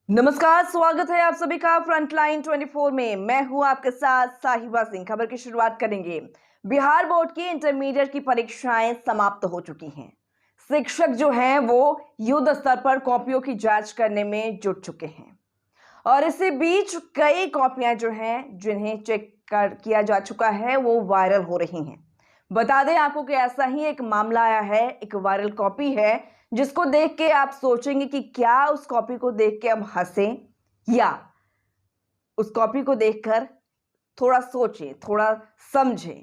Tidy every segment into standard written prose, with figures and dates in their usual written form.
नमस्कार, स्वागत है आप सभी का फ्रंटलाइन 24 में। मैं हूं आपके साथ साहिबा सिंह। खबर की शुरुआत करेंगे। बिहार बोर्ड की इंटरमीडिएट की परीक्षाएं समाप्त हो चुकी हैं। शिक्षक जो हैं वो युद्ध स्तर पर कॉपियों की जांच करने में जुट चुके हैं और इसी बीच कई कॉपियां जो हैं जिन्हें चेक कर किया जा चुका है वो वायरल हो रही हैं। बता दें आपको कि ऐसा ही एक मामला आया है। एक वायरल कॉपी है जिसको देख के आप सोचेंगे कि क्या उस कॉपी को देख के हम हंसें या उस कॉपी को देखकर थोड़ा सोचें, थोड़ा समझें।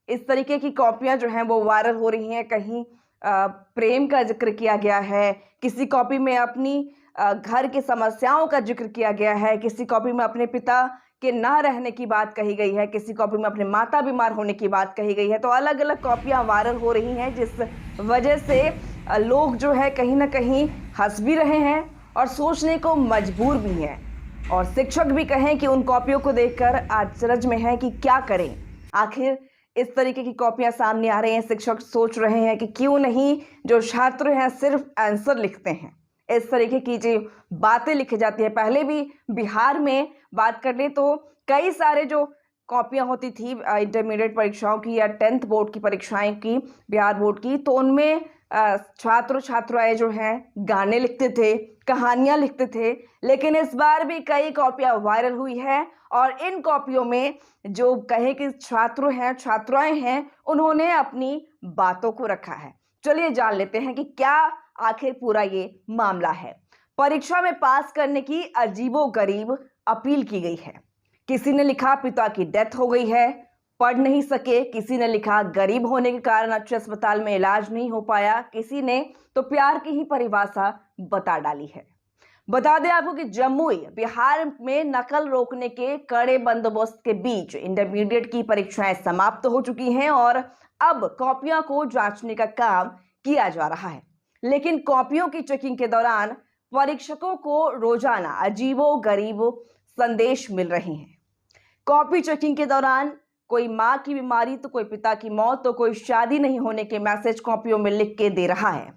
इस तरीके की कॉपियां जो हैं वो वायरल हो रही हैं। कहीं प्रेम का जिक्र किया गया है, किसी कॉपी में अपनी घर की समस्याओं का जिक्र किया गया है, किसी कॉपी में अपने पिता के ना रहने की बात कही गई है, किसी कॉपी में अपने माता बीमार होने की बात कही गई है। तो अलग अलग कॉपियां वायरल हो रही हैं जिस वजह से लोग जो है कहीं ना कहीं हंस भी रहे हैं और सोचने को मजबूर भी हैं। और शिक्षक भी कहें कि उन कॉपियों को देखकर अचरज में है कि क्या करें। आखिर इस तरीके की कॉपियां सामने आ रही हैं। शिक्षक सोच रहे हैं कि क्यों नहीं जो छात्र हैं सिर्फ आंसर लिखते हैं। इस तरीके की जो बातें लिखी जाती है, पहले भी बिहार में बात कर ले तो कई सारे जो कॉपियां होती थी इंटरमीडिएट परीक्षाओं की या 10th बोर्ड की परीक्षाएं की, बिहार बोर्ड की, तो उनमें छात्र छात्राएं जो हैं गाने लिखते थे, कहानियां लिखते थे। लेकिन इस बार भी कई कॉपियां वायरल हुई है और इन कॉपियों में जो कहे कि छात्र हैं, छात्राएं हैं, उन्होंने अपनी बातों को रखा है। चलिए जान लेते हैं कि क्या आखिर पूरा ये मामला है। परीक्षा में पास करने की अजीबोगरीब अपील की गई है। किसी ने लिखा पिता की डेथ हो गई है, पढ़ नहीं सके। किसी ने लिखा गरीब होने के कारण अच्छे अस्पताल में इलाज नहीं हो पाया। किसी ने तो प्यार की ही परिभाषा बता डाली है। बता दें आपको कि जमुई बिहार में नकल रोकने के कड़े बंदोबस्त के बीच इंटरमीडिएट की परीक्षाएं समाप्त हो चुकी हैं और अब कॉपियों को जांचने का काम किया जा रहा है। लेकिन कॉपियों की चेकिंग के दौरान परीक्षकों को रोजाना अजीबो-गरीब संदेश मिल रहे हैं। कॉपी चेकिंग के दौरान कोई मां की बीमारी तो कोई पिता की मौत तो कोई शादी नहीं होने के मैसेज कॉपियों में लिख के दे रहा है।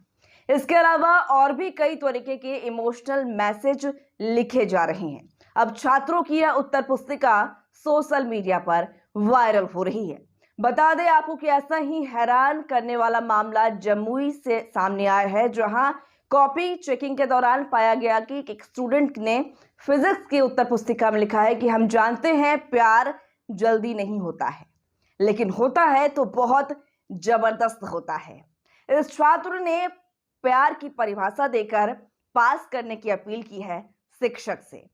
इसके अलावा और भी कई तरीके के इमोशनल मैसेज लिखे जा रहे हैं। अब छात्रों की यह उत्तर पुस्तिका सोशल मीडिया पर वायरल हो रही है। बता दें आपको कि ऐसा ही हैरान करने वाला मामला जमुई से सामने आया है, जहां कॉपी चेकिंग के दौरान पाया गया कि एक स्टूडेंट ने फिजिक्स की उत्तर पुस्तिका में लिखा है कि हम जानते हैं प्यार जल्दी नहीं होता है, लेकिन होता है तो बहुत जबरदस्त होता है। इस छात्र ने प्यार की परिभाषा देकर पास करने की अपील की है शिक्षक से।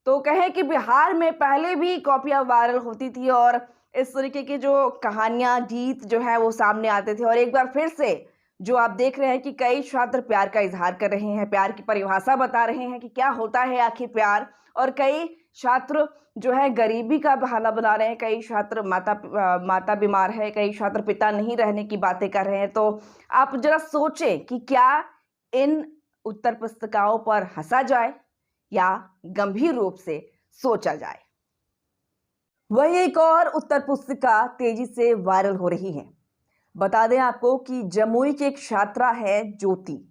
तो कहे कि बिहार में पहले भी कॉपियां वायरल होती थी और इस तरीके की जो कहानियां, गीत जो है वो सामने आते थे और एक बार फिर से जो आप देख रहे हैं कि कई छात्र प्यार का इजहार कर रहे हैं, प्यार की परिभाषा बता रहे हैं कि क्या होता है आखिर प्यार। और कई छात्र जो है गरीबी का बहाना बना रहे हैं, कई छात्र माता बीमार है, कई छात्र पिता नहीं रहने की बातें कर रहे हैं। तो आप जरा सोचें कि क्या इन उत्तर पुस्तिकाओं पर हंसा जाए या गंभीर रूप से सोचा जाए। वही एक और उत्तर पुस्तिका तेजी से वायरल हो रही है। बता दें आपको कि जमुई की एक छात्रा है ज्योति,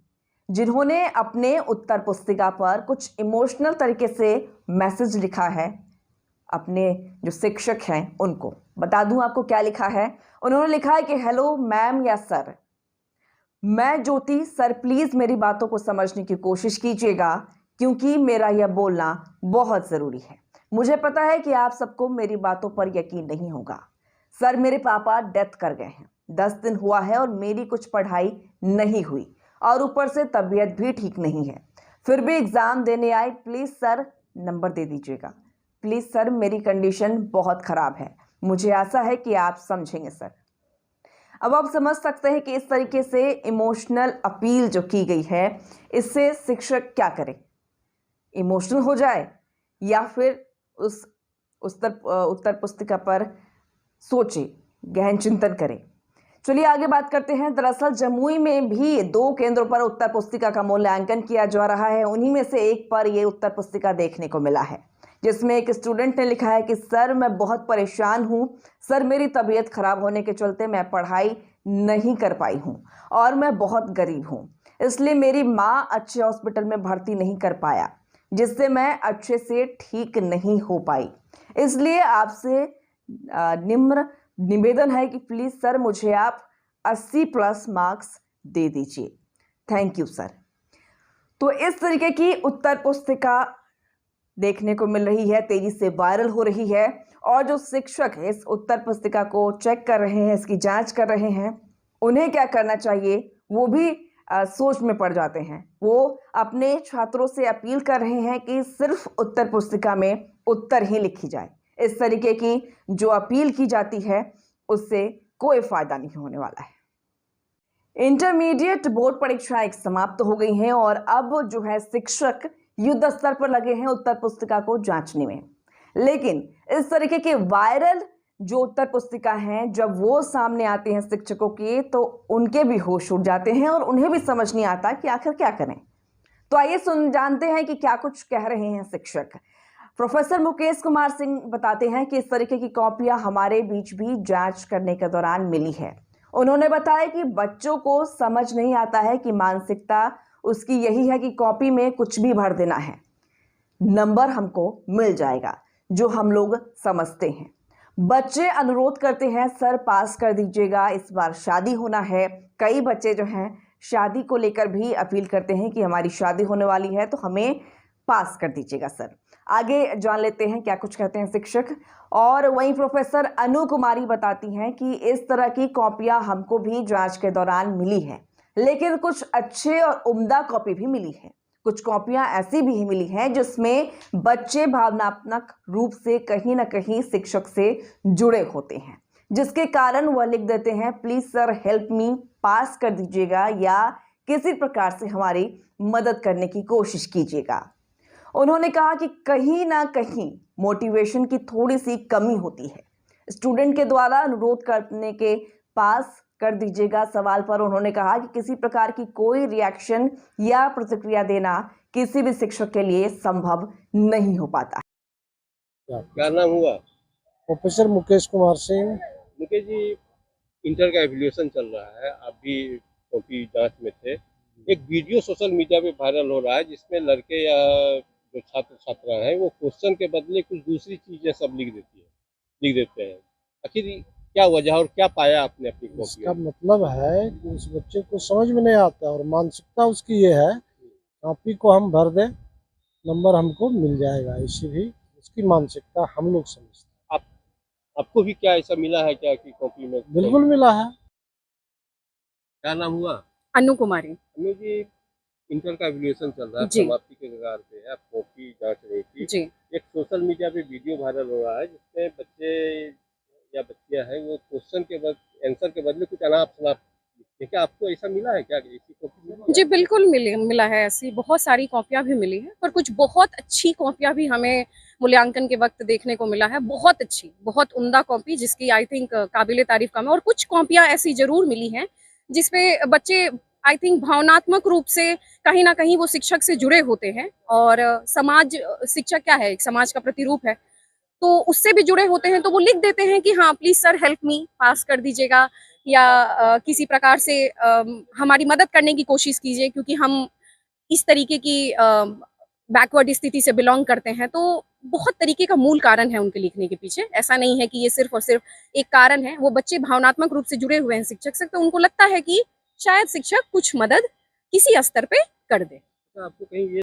जिन्होंने अपने उत्तर पुस्तिका पर कुछ इमोशनल तरीके से मैसेज लिखा है अपने जो शिक्षक हैं उनको। बता दूं आपको क्या लिखा है। उन्होंने लिखा है कि हेलो मैम या सर, मैं ज्योति, सर प्लीज मेरी बातों को समझने की कोशिश कीजिएगा क्योंकि मेरा यह बोलना बहुत जरूरी है। मुझे पता है कि आप सबको मेरी बातों पर यकीन नहीं होगा। सर मेरे पापा डेथ कर गए हैं, 10 दिन हुआ है और मेरी कुछ पढ़ाई नहीं हुई और ऊपर से तबीयत भी ठीक नहीं है। फिर भी एग्जाम देने आए, प्लीज सर नंबर दे दीजिएगा। प्लीज सर मेरी कंडीशन बहुत खराब है, मुझे आशा है कि आप समझेंगे सर। अब आप समझ सकते हैं कि इस तरीके से इमोशनल अपील जो की गई है, इससे शिक्षक क्या करे, इमोशनल हो जाए या फिर उस उत्तर पुस्तिका पर सोचे, गहन चिंतन करें। चलिए आगे बात करते हैं। दरअसल जमुई में भी 2 केंद्रों पर उत्तर पुस्तिका का मूल्यांकन किया जा रहा है। उन्हीं में से एक पर यह उत्तर पुस्तिका देखने को मिला है, जिसमें एक स्टूडेंट ने लिखा है कि सर मैं बहुत परेशान हूँ। सर मेरी तबीयत खराब होने के चलते मैं पढ़ाई नहीं कर पाई हूँ और मैं बहुत गरीब हूँ, इसलिए मेरी माँ अच्छे हॉस्पिटल में भर्ती नहीं कर पाया। जिससे मैं अच्छे से ठीक नहीं हो पाई। इसलिए आपसे निम्र निवेदन है कि प्लीज़ सर मुझे आप 80 प्लस मार्क्स दे दीजिए। Thank you sir. तो इस तरीके की उत्तर पुस्तिका देखने को मिल रही है, तेजी से वायरल हो रही है और जो शिक्षक इस उत्तर पुस्तिका को चेक कर रहे हैं, इसकी जांच कर रहे हैं, उन्हें क्या करना चाहिए वो भी सोच में पड़ जाते हैं। वो अपने छात्रों से अपील कर रहे हैं कि सिर्फ उत्तर पुस्तिका में उत्तर ही लिखी जाए। इस तरीके की जो अपील की जाती है उससे कोई फायदा नहीं होने वाला है। इंटरमीडिएट बोर्ड परीक्षाएं समाप्त हो गई हैं और अब जो है शिक्षक युद्ध स्तर पर लगे हैं उत्तर पुस्तिका को जांचने में। लेकिन इस तरीके के वायरल जो उत्तर पुस्तिका हैं, जब वो सामने आते हैं शिक्षकों के, तो उनके भी होश उड़ जाते हैं और उन्हें भी समझ नहीं आता कि आखिर क्या करें। तो आइए जानते हैं कि क्या कुछ कह रहे हैं शिक्षक। प्रोफेसर मुकेश कुमार सिंह बताते हैं कि इस तरीके की कॉपियां हमारे बीच भी जांच करने के दौरान मिली है। उन्होंने बताया कि बच्चों को समझ नहीं आता है कि मानसिकता उसकी यही है कि कॉपी में कुछ भी भर देना है, नंबर हमको मिल जाएगा, जो हम लोग समझते हैं। बच्चे अनुरोध करते हैं सर पास कर दीजिएगा, इस बार शादी होना है। कई बच्चे जो हैं शादी को लेकर भी अपील करते हैं कि हमारी शादी होने वाली है तो हमें पास कर दीजिएगा सर। आगे जान लेते हैं क्या कुछ कहते हैं शिक्षक। और वहीं प्रोफेसर अनु कुमारी बताती हैं कि इस तरह की कॉपियां हमको भी जांच के दौरान मिली है, लेकिन कुछ अच्छे और उम्दा कॉपी भी मिली है। कुछ कॉपियां ऐसी भी मिली हैं जिसमें बच्चे भावनात्मक रूप से कहीं ना कहीं शिक्षक से जुड़े होते हैं, जिसके कारण वह लिख देते हैं प्लीज सर हेल्प मी, पास कर दीजिएगा या किसी प्रकार से हमारी मदद करने की कोशिश कीजिएगा। उन्होंने कहा कि कहीं ना कहीं मोटिवेशन की थोड़ी सी कमी होती है। स्टूडेंट के द्वारा अनुरोध करने के पास कर दीजिएगा सवाल पर उन्होंने कहा कि किसी प्रकार की कोई रिएक्शन या प्रतिक्रिया देना किसी भी शिक्षक के लिए संभव नहीं हो पाता है। क्या नाम हुआ? प्रोफेसर मुकेश कुमार सिंह। मुकेश जी, इंटर का एवल्यूशन चल रहा है, आप भी कॉपी जांच में थे। एक वीडियो सोशल मीडिया पे वायरल हो रहा है जिसमें लड़के या जो छात्र छात्रा हैं वो क्वेश्चन के बदले कुछ दूसरी चीजें सब लिख देते हैं। आखिर क्या वजह और क्या पाया आपने अपनी कॉपी इसका में? मतलब है कि उस बच्चे को समझ में नहीं आता और मानसिकता उसकी ये है कॉपी को हम भर दें, नंबर हमको मिल जाएगा, इसी भी उसकी मानसिकता हम लोग समझते हैं। आपको भी क्या ऐसा मिला है क्या कि कॉपी में? बिल्कुल मिला है। क्या नाम हुआ? अनु कुमारी। अनु जी, इंटर का एवल्यूशन चल रहा है, जी। समाप्ति के कगार पे है, आप कॉपी जांच रही थी। जी। एक सोशल मीडिया पे वीडियो वायरल हो रहा है जिसमें बच्चे या बच्चियां हैं वो क्वेश्चन के आंसर के बदले कुछ अनाप शनाप लिखते हैं। क्या आपको ऐसा मिला है क्या? ऐसी कॉपी मिली है? जी बिल्कुल मिला है, ऐसी बहुत सारी कॉपियां भी मिली हैं, पर कुछ बहुत अच्छी कॉपियां भी हमें मूल्यांकन के वक्त देखने को मिला है। बहुत अच्छी, बहुत उम्दा कॉपी जिसकी आई थिंक काबिले तारीफ काम है। और कुछ कॉपियां ऐसी जरूर मिली हैं जिसपे बच्चे आई थिंक भावनात्मक रूप से कहीं ना कहीं वो शिक्षक से जुड़े होते हैं। और समाज, शिक्षक क्या है, एक समाज का प्रतिरूप है, तो उससे भी जुड़े होते हैं, तो वो लिख देते हैं कि हाँ प्लीज सर हेल्प मी, पास कर दीजिएगा या किसी प्रकार से हमारी मदद करने की कोशिश कीजिए, क्योंकि हम इस तरीके की बैकवर्ड स्थिति से बिलोंग करते हैं। तो बहुत तरीके का मूल कारण है उनके लिखने के पीछे। ऐसा नहीं है कि ये सिर्फ और सिर्फ एक कारण है। वो बच्चे भावनात्मक रूप से जुड़े हुए हैं शिक्षक से, तो उनको लगता है कि शायद शिक्षक कुछ मदद किसी स्तर पे कर दे। आपको कहीं ये